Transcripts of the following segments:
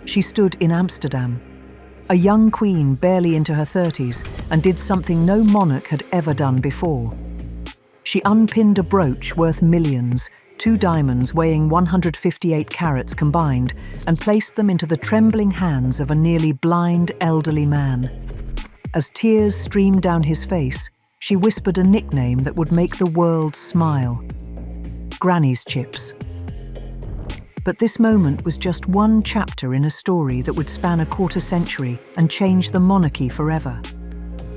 She stood in Amsterdam, a young queen barely into her 30s, and did something no monarch had ever done before. She unpinned a brooch worth millions, 2 diamonds weighing 158 carats combined, and placed them into the trembling hands of a nearly blind elderly man. As tears streamed down his face, she whispered a nickname that would make the world smile: Granny's chips. But this moment was just one chapter in a story that would span a quarter century and change the monarchy forever.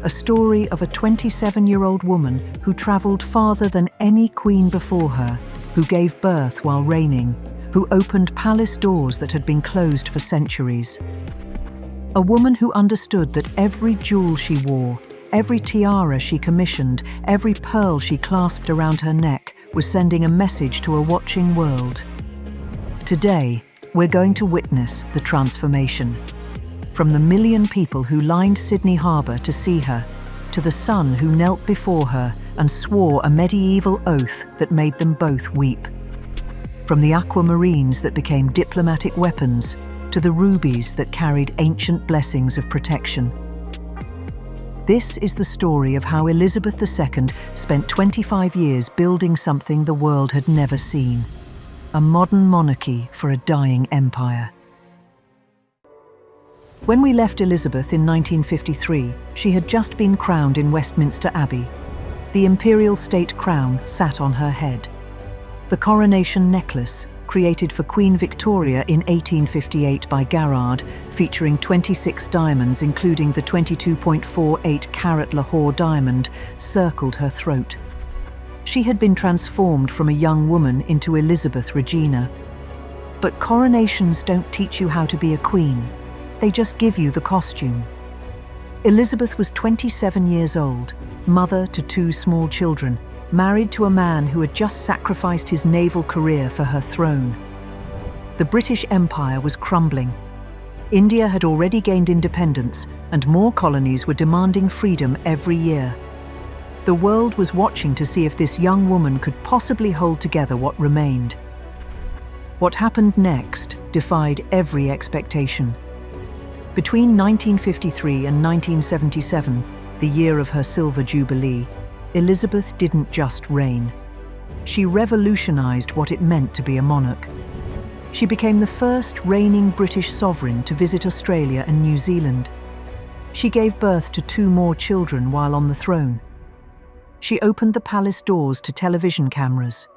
A story of a 27-year-old woman who travelled farther than any queen before her, who gave birth while reigning, who opened palace doors that had been closed for centuries. A woman who understood that every jewel she wore, every tiara she commissioned, every pearl she clasped around her neck was sending a message to a watching world. Today, we're going to witness the transformation. From the million people who lined Sydney Harbour to see her, to the son who knelt before her and swore a medieval oath that made them both weep. From the aquamarines that became diplomatic weapons, to the rubies that carried ancient blessings of protection. This is the story of how Elizabeth II spent 25 years building something the world had never seen: a modern monarchy for a dying empire. When we left Elizabeth in 1953, she had just been crowned in Westminster Abbey. The imperial state crown sat on her head. The coronation necklace, created for Queen Victoria in 1858 by Garrard, featuring 26 diamonds including the 22.48 carat Lahore diamond, circled her throat. She had been transformed from a young woman into Elizabeth Regina. But coronations don't teach you how to be a queen. They just give you the costume. Elizabeth was 27 years old, mother to 2 small children, married to a man who had just sacrificed his naval career for her throne. The British Empire was crumbling. India had already gained independence, and more colonies were demanding freedom every year. The world was watching to see if this young woman could possibly hold together what remained. What happened next defied every expectation. Between 1953 and 1977, the year of her silver jubilee, Elizabeth didn't just reign. She revolutionized what it meant to be a monarch. She became the first reigning British sovereign to visit Australia and New Zealand. She gave birth to 2 more children while on the throne. She opened the palace doors to television cameras.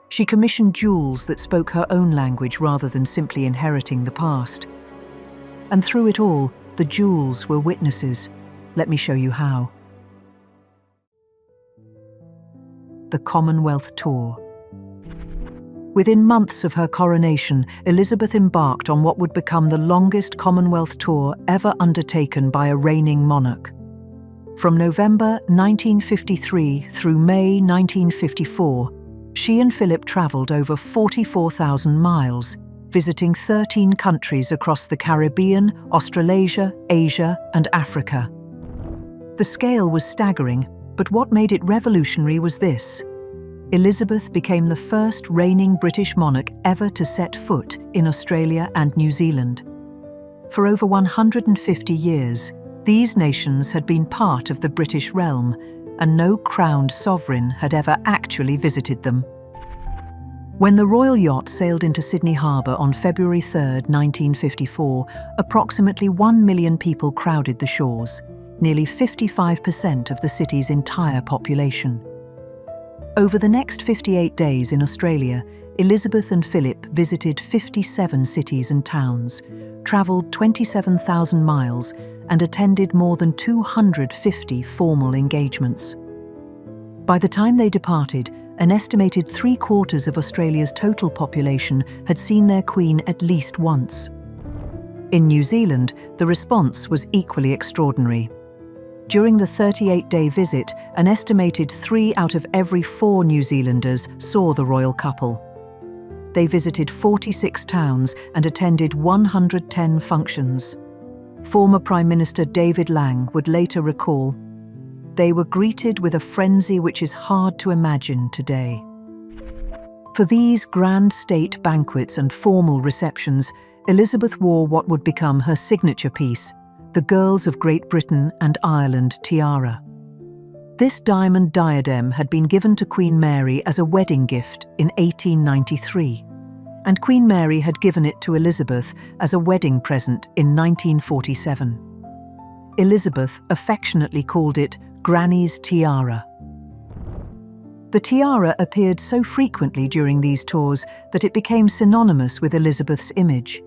She commissioned jewels that spoke her own language rather than simply inheriting the past. And through it all, the jewels were witnesses. Let me show you how. The Commonwealth Tour. Within months of her coronation, Elizabeth embarked on what would become the longest Commonwealth tour ever undertaken by a reigning monarch. From November 1953 through May 1954, she and Philip travelled over 44,000 miles, visiting 13 countries across the Caribbean, Australasia, Asia, and Africa. The scale was staggering, but what made it revolutionary was this: Elizabeth became the first reigning British monarch ever to set foot in Australia and New Zealand. For over 150 years, these nations had been part of the British realm, and no crowned sovereign had ever actually visited them. When the royal yacht sailed into Sydney Harbour on February 3, 1954, approximately 1 million people crowded the shores, nearly 55% of the city's entire population. Over the next 58 days in Australia, Elizabeth and Philip visited 57 cities and towns, travelled 27,000 miles, and attended more than 250 formal engagements. By the time they departed, an estimated 3/4 of Australia's total population had seen their queen at least once. In New Zealand, the response was equally extraordinary. During the 38-day visit, an estimated 3 out of every 4 New Zealanders saw the royal couple. They visited 46 towns and attended 110 functions. Former Prime Minister David Lang would later recall, "They were greeted with a frenzy which is hard to imagine today." For these grand state banquets and formal receptions, Elizabeth wore what would become her signature piece, the Girls of Great Britain and Ireland tiara. This diamond diadem had been given to Queen Mary as a wedding gift in 1893, and Queen Mary had given it to Elizabeth as a wedding present in 1947. Elizabeth affectionately called it Granny's Tiara. The tiara appeared so frequently during these tours that it became synonymous with Elizabeth's image.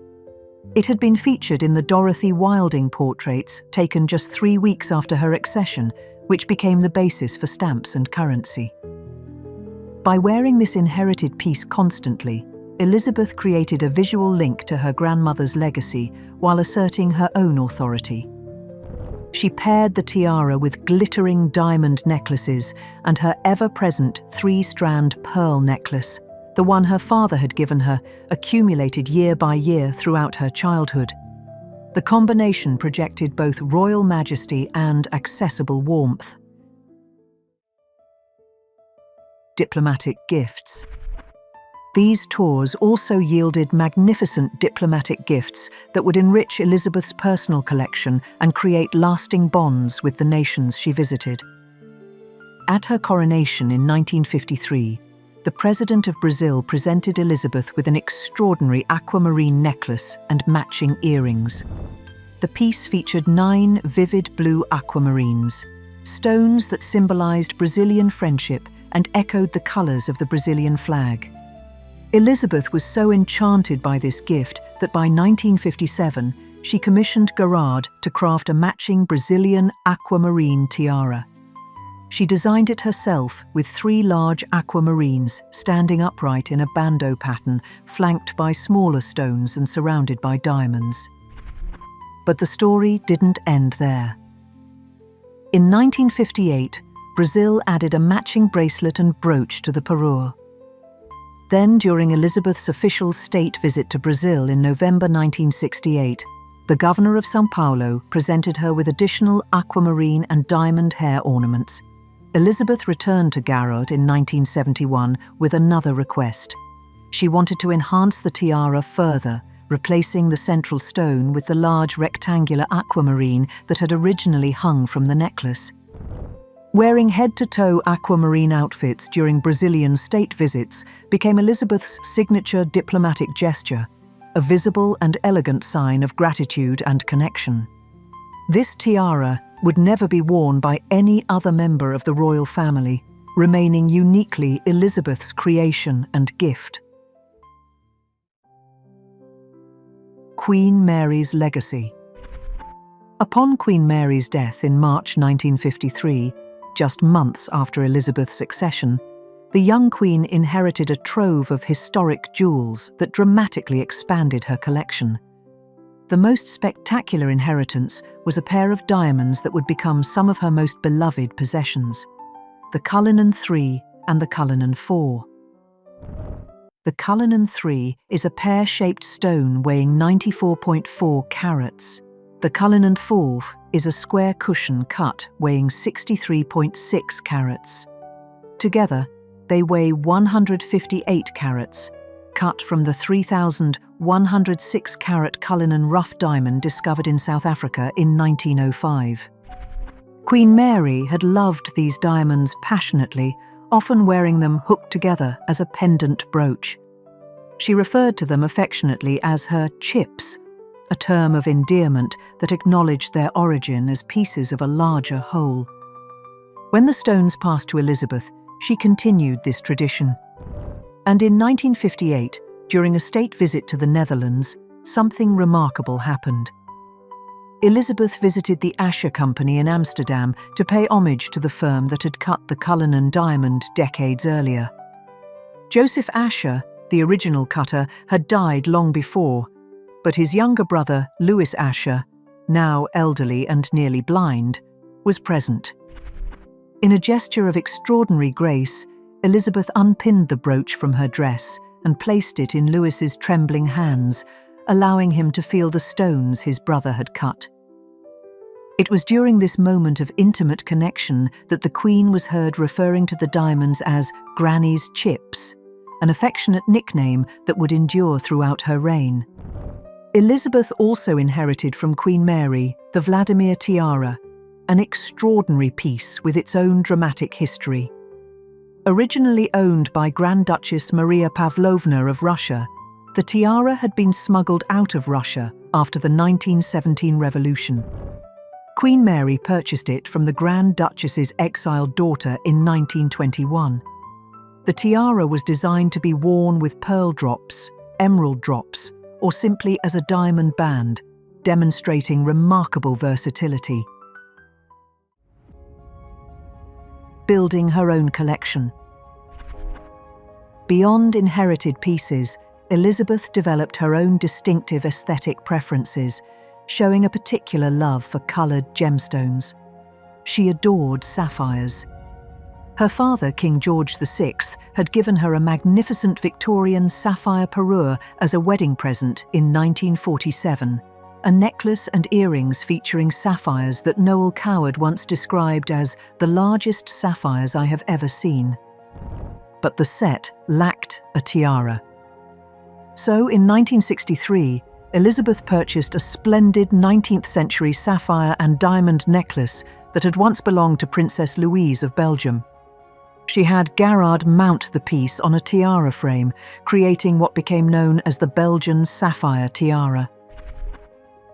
It had been featured in the Dorothy Wilding portraits taken just 3 weeks after her accession, which became the basis for stamps and currency. By wearing this inherited piece constantly, Elizabeth created a visual link to her grandmother's legacy while asserting her own authority. She paired the tiara with glittering diamond necklaces and her ever-present 3-strand pearl necklace, the one her father had given her, accumulated year by year throughout her childhood. The combination projected both royal majesty and accessible warmth. Diplomatic gifts. These tours also yielded magnificent diplomatic gifts that would enrich Elizabeth's personal collection and create lasting bonds with the nations she visited. At her coronation in 1953, the President of Brazil presented Elizabeth with an extraordinary aquamarine necklace and matching earrings. The piece featured 9 vivid blue aquamarines, stones that symbolized Brazilian friendship and echoed the colors of the Brazilian flag. Elizabeth was so enchanted by this gift that by 1957, she commissioned Garrard to craft a matching Brazilian aquamarine tiara. She designed it herself with 3 large aquamarines standing upright in a bandeau pattern, flanked by smaller stones and surrounded by diamonds. But the story didn't end there. In 1958, Brazil added a matching bracelet and brooch to the parure. Then, during Elizabeth's official state visit to Brazil in November 1968, the governor of São Paulo presented her with additional aquamarine and diamond hair ornaments. Elizabeth returned to Garrard in 1971 with another request. She wanted to enhance the tiara further, replacing the central stone with the large rectangular aquamarine that had originally hung from the necklace. Wearing head-to-toe aquamarine outfits during Brazilian state visits became Elizabeth's signature diplomatic gesture, a visible and elegant sign of gratitude and connection. This tiara would never be worn by any other member of the royal family, remaining uniquely Elizabeth's creation and gift. Queen Mary's legacy. Upon Queen Mary's death in March 1953, just months after Elizabeth's accession, the young queen inherited a trove of historic jewels that dramatically expanded her collection. The most spectacular inheritance was a pair of diamonds that would become some of her most beloved possessions, the Cullinan III and the Cullinan IV. The Cullinan III is a pear-shaped stone weighing 94.4 carats. The Cullinan IV is a square cushion cut weighing 63.6 carats. Together, they weigh 158 carats, cut from the 3,106 carat Cullinan rough diamond discovered in South Africa in 1905. Queen Mary had loved these diamonds passionately, often wearing them hooked together as a pendant brooch. She referred to them affectionately as her chips, a term of endearment that acknowledged their origin as pieces of a larger whole. When the stones passed to Elizabeth, she continued this tradition. And in 1958, during a state visit to the Netherlands, something remarkable happened. Elizabeth visited the Asher Company in Amsterdam to pay homage to the firm that had cut the Cullinan diamond decades earlier. Joseph Asher, the original cutter, had died long before, but his younger brother, Louis Asher, now elderly and nearly blind, was present. In a gesture of extraordinary grace, Elizabeth unpinned the brooch from her dress and placed it in Louis's trembling hands, allowing him to feel the stones his brother had cut. It was during this moment of intimate connection that the Queen was heard referring to the diamonds as Granny's chips, an affectionate nickname that would endure throughout her reign. Elizabeth also inherited from Queen Mary the Vladimir Tiara, an extraordinary piece with its own dramatic history. Originally owned by Grand Duchess Maria Pavlovna of Russia, the tiara had been smuggled out of Russia after the 1917 revolution. Queen Mary purchased it from the Grand Duchess's exiled daughter in 1921. The tiara was designed to be worn with pearl drops, emerald drops, or simply as a diamond band, demonstrating remarkable versatility. Building her own collection. Beyond inherited pieces, Elizabeth developed her own distinctive aesthetic preferences, showing a particular love for coloured gemstones. She adored sapphires. Her father, King George VI, had given her a magnificent Victorian sapphire parure as a wedding present in 1947, a necklace and earrings featuring sapphires that Noel Coward once described as the largest sapphires I have ever seen. But the set lacked a tiara. So, in 1963, Elizabeth purchased a splendid 19th-century sapphire and diamond necklace that had once belonged to Princess Louise of Belgium. She had Garrard mount the piece on a tiara frame, creating what became known as the Belgian sapphire tiara.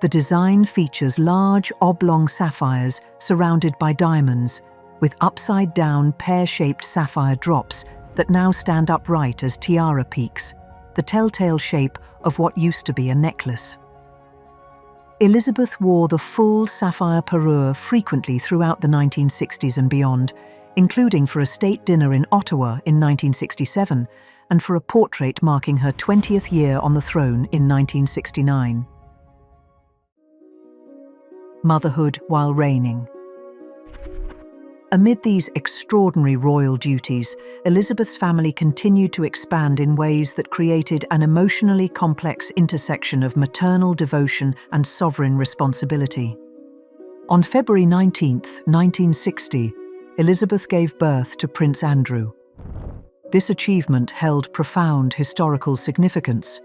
The design features large, oblong sapphires surrounded by diamonds, with upside-down, pear-shaped sapphire drops that now stand upright as tiara peaks, the telltale shape of what used to be a necklace. Elizabeth wore the full sapphire parure frequently throughout the 1960s and beyond, including for a state dinner in Ottawa in 1967 and for a portrait marking her 20th year on the throne in 1969. Motherhood while reigning. Amid these extraordinary royal duties, Elizabeth's family continued to expand in ways that created an emotionally complex intersection of maternal devotion and sovereign responsibility. On February 19, 1960, Elizabeth gave birth to Prince Andrew. This achievement held profound historical significance.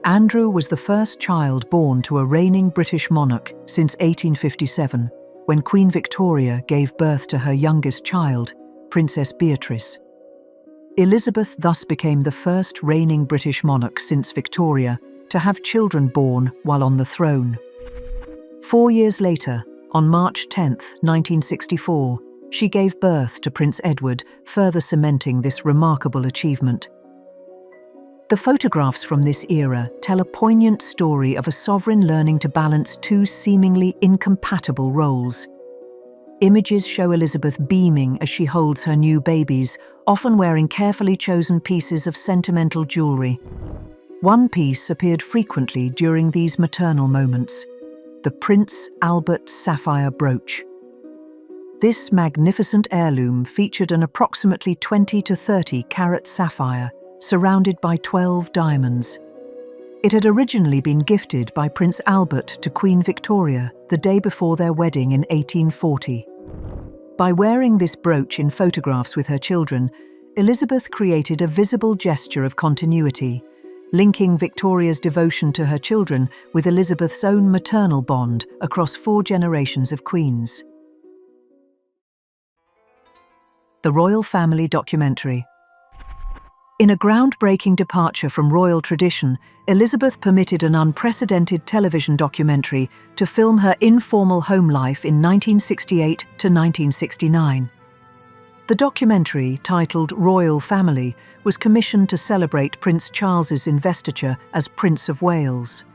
Andrew was the first child born to a reigning British monarch since 1857, when Queen Victoria gave birth to her youngest child, Princess Beatrice. Elizabeth thus became the first reigning British monarch since Victoria to have children born while on the throne. 4 years later, on March 10, 1964, she gave birth to Prince Edward, further cementing this remarkable achievement. The photographs from this era tell a poignant story of a sovereign learning to balance two seemingly incompatible roles. Images show Elizabeth beaming as she holds her new babies, often wearing carefully chosen pieces of sentimental jewellery. One piece appeared frequently during these maternal moments: the Prince Albert sapphire brooch. This magnificent heirloom featured an approximately 20 to 30 carat sapphire, surrounded by 12 diamonds. It had originally been gifted by Prince Albert to Queen Victoria the day before their wedding in 1840. By wearing this brooch in photographs with her children, Elizabeth created a visible gesture of continuity, linking Victoria's devotion to her children with Elizabeth's own maternal bond across 4 generations of queens. The Royal Family Documentary. In a groundbreaking departure from royal tradition, Elizabeth permitted an unprecedented television documentary to film her informal home life in 1968 to 1969. The documentary, titled Royal Family, was commissioned to celebrate Prince Charles's investiture as Prince of Wales.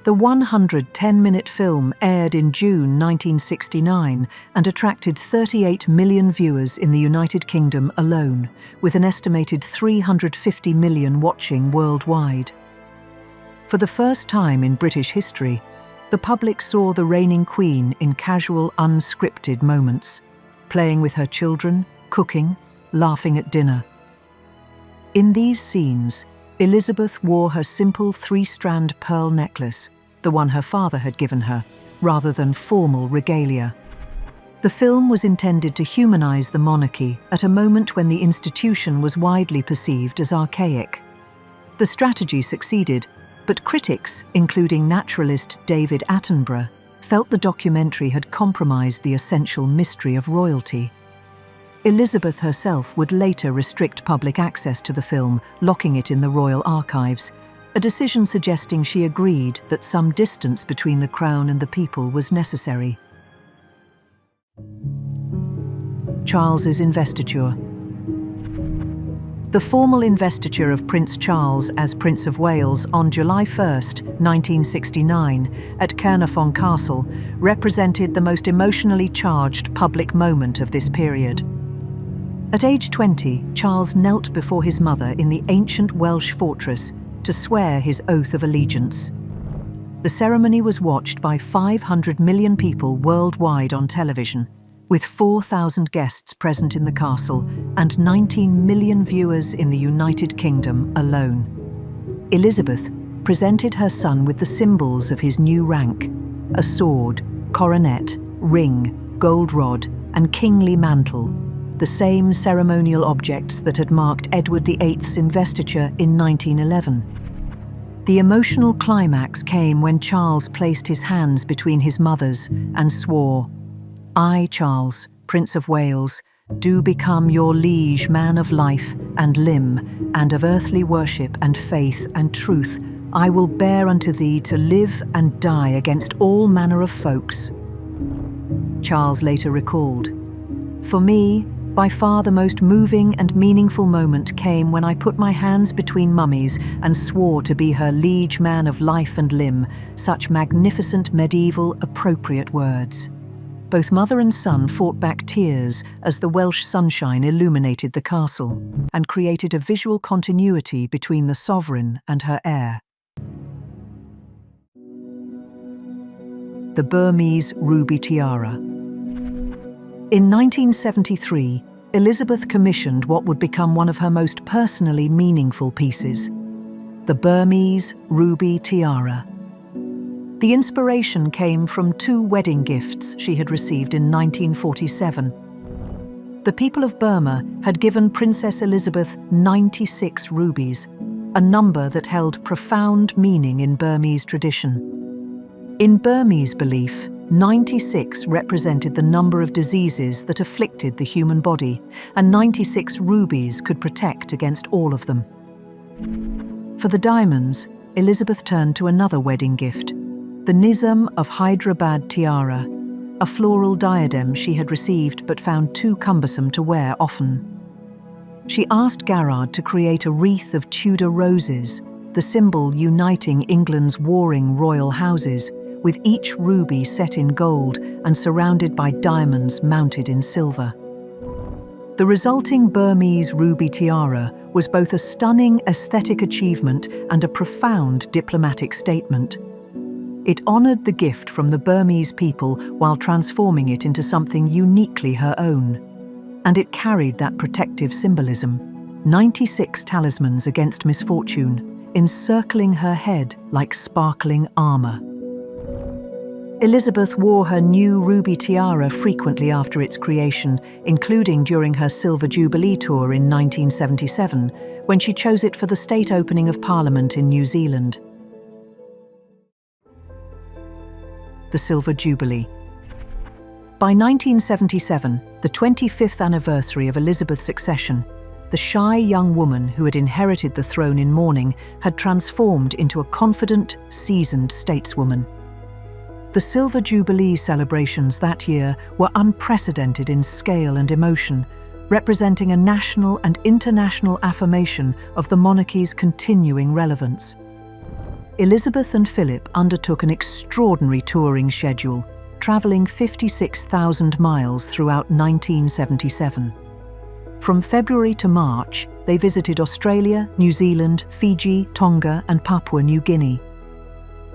The 110-minute film aired in June 1969 and attracted 38 million viewers in the United Kingdom alone, with an estimated 350 million watching worldwide. For the first time in British history, the public saw the reigning Queen in casual, unscripted moments, playing with her children, cooking, laughing at dinner. In these scenes, Elizabeth wore her simple 3-strand pearl necklace, the one her father had given her, rather than formal regalia. The film was intended to humanize the monarchy at a moment when the institution was widely perceived as archaic. The strategy succeeded, But critics, including naturalist David Attenborough, felt the documentary had compromised the essential mystery of royalty. Elizabeth herself would later restrict public access to the film, locking it in the royal archives, a decision suggesting she agreed that some distance between the crown and the people was necessary. Charles's investiture. The formal investiture of Prince Charles as Prince of Wales on July 1, 1969, at Caernarfon Castle, represented the most emotionally charged public moment of this period. At age 20, Charles knelt before his mother in the ancient Welsh fortress to swear his oath of allegiance. The ceremony was watched by 500 million people worldwide on television, with 4,000 guests present in the castle and 19 million viewers in the United Kingdom alone. Elizabeth presented her son with the symbols of his new rank: a sword, coronet, ring, gold rod, and kingly mantle, the same ceremonial objects that had marked Edward VIII's investiture in 1911. The emotional climax came when Charles placed his hands between his mother's and swore, "I, Charles, Prince of Wales, do become your liege man of life and limb, and of earthly worship and faith and truth. I will bear unto thee to live and die against all manner of folks." Charles later recalled, "For me, by far the most moving and meaningful moment came when I put my hands between Mummy's and swore to be her liege man of life and limb, such magnificent medieval appropriate words." Both mother and son fought back tears as the Welsh sunshine illuminated the castle and created a visual continuity between the sovereign and her heir. The Burmese Ruby Tiara. In 1973, Elizabeth commissioned what would become one of her most personally meaningful pieces, the Burmese Ruby Tiara. The inspiration came from two wedding gifts she had received in 1947. The people of Burma had given Princess Elizabeth 96 rubies, a number that held profound meaning in Burmese tradition. In Burmese belief, 96 represented the number of diseases that afflicted the human body, and 96 rubies could protect against all of them. For the diamonds, Elizabeth turned to another wedding gift, the Nizam of Hyderabad Tiara, a floral diadem she had received but found too cumbersome to wear often. She asked Garrard to create a wreath of Tudor roses, the symbol uniting England's warring royal houses, with each ruby set in gold and surrounded by diamonds mounted in silver. The resulting Burmese Ruby Tiara was both a stunning aesthetic achievement and a profound diplomatic statement. It honored the gift from the Burmese people while transforming it into something uniquely her own. And it carried that protective symbolism, 96 talismans against misfortune, encircling her head like sparkling armor. Elizabeth wore her new ruby tiara frequently after its creation, including during her Silver Jubilee tour in 1977, when she chose it for the state opening of Parliament in New Zealand. The Silver Jubilee. By 1977, the 25th anniversary of Elizabeth's accession, the shy young woman who had inherited the throne in mourning had transformed into a confident, seasoned stateswoman. The Silver Jubilee celebrations that year were unprecedented in scale and emotion, representing a national and international affirmation of the monarchy's continuing relevance. Elizabeth and Philip undertook an extraordinary touring schedule, travelling 56,000 miles throughout 1977. From February to March, they visited Australia, New Zealand, Fiji, Tonga, and Papua New Guinea.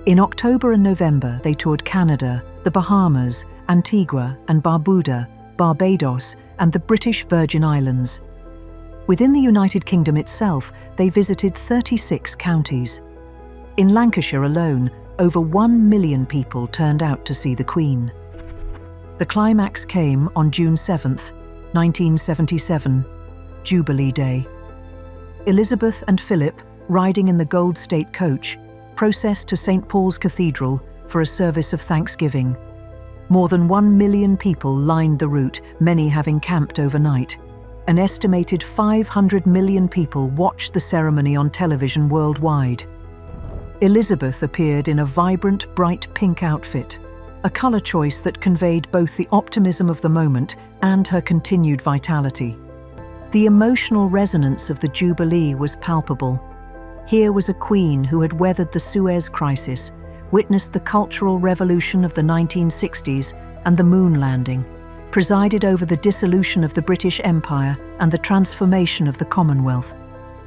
In October and November, they toured Canada, the Bahamas, Antigua and Barbuda, Barbados, and the British Virgin Islands. Within the United Kingdom itself, they visited 36 counties. In Lancashire alone, over 1 million people turned out to see the Queen. The climax came on June 7, 1977, Jubilee Day. Elizabeth and Philip, riding in the Gold State coach, processed to St. Paul's Cathedral for a service of thanksgiving. More than 1 million people lined the route, many having camped overnight. An estimated 500 million people watched the ceremony on television worldwide. Elizabeth appeared in a vibrant, bright pink outfit, a colour choice that conveyed both the optimism of the moment and her continued vitality. The emotional resonance of the Jubilee was palpable. Here was a queen who had weathered the Suez Crisis, witnessed the Cultural Revolution of the 1960s and the moon landing, presided over the dissolution of the British Empire and the transformation of the Commonwealth,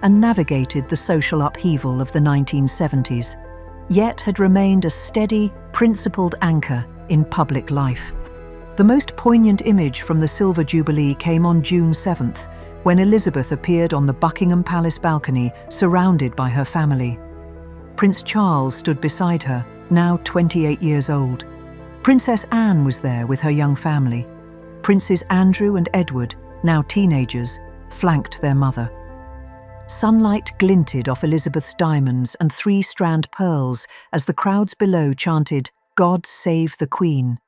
and navigated the social upheaval of the 1970s, yet had remained a steady, principled anchor in public life. The most poignant image from the Silver Jubilee came on June 7th, when Elizabeth appeared on the Buckingham Palace balcony, surrounded by her family. Prince Charles stood beside her, now 28 years old. Princess Anne was there with her young family. Princes Andrew and Edward, now teenagers, flanked their mother. Sunlight glinted off Elizabeth's diamonds and three-strand pearls as the crowds below chanted, "God save the Queen."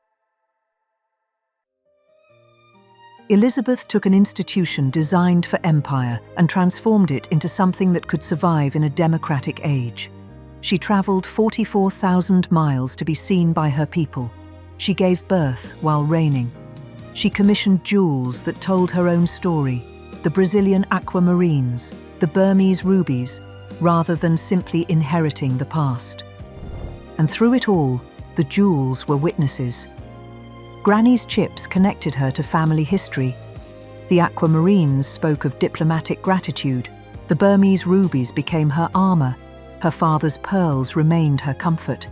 Elizabeth took an institution designed for empire and transformed it into something that could survive in a democratic age. She travelled 44,000 miles to be seen by her people. She gave birth while reigning. She commissioned jewels that told her own story, the Brazilian Aquamarines, the Burmese Rubies, rather than simply inheriting the past. And through it all, the jewels were witnesses. Granny's chips connected her to family history. The aquamarines spoke of diplomatic gratitude. The Burmese rubies became her armour. Her father's pearls remained her comfort.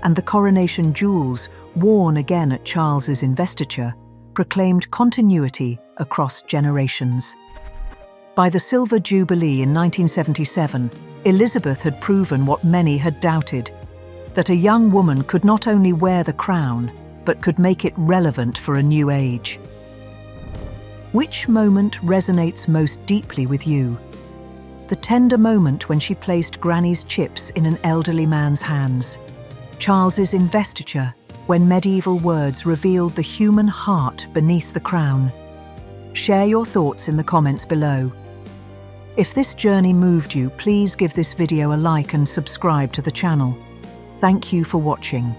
And the coronation jewels, worn again at Charles's investiture, proclaimed continuity across generations. By the Silver Jubilee in 1977, Elizabeth had proven what many had doubted, that a young woman could not only wear the crown, but could make it relevant for a new age. Which moment resonates most deeply with you? The tender moment when she placed Granny's chips in an elderly man's hands. Charles's investiture, when medieval words revealed the human heart beneath the crown. Share your thoughts in the comments below. If this journey moved you, please give this video a like and subscribe to the channel. Thank you for watching.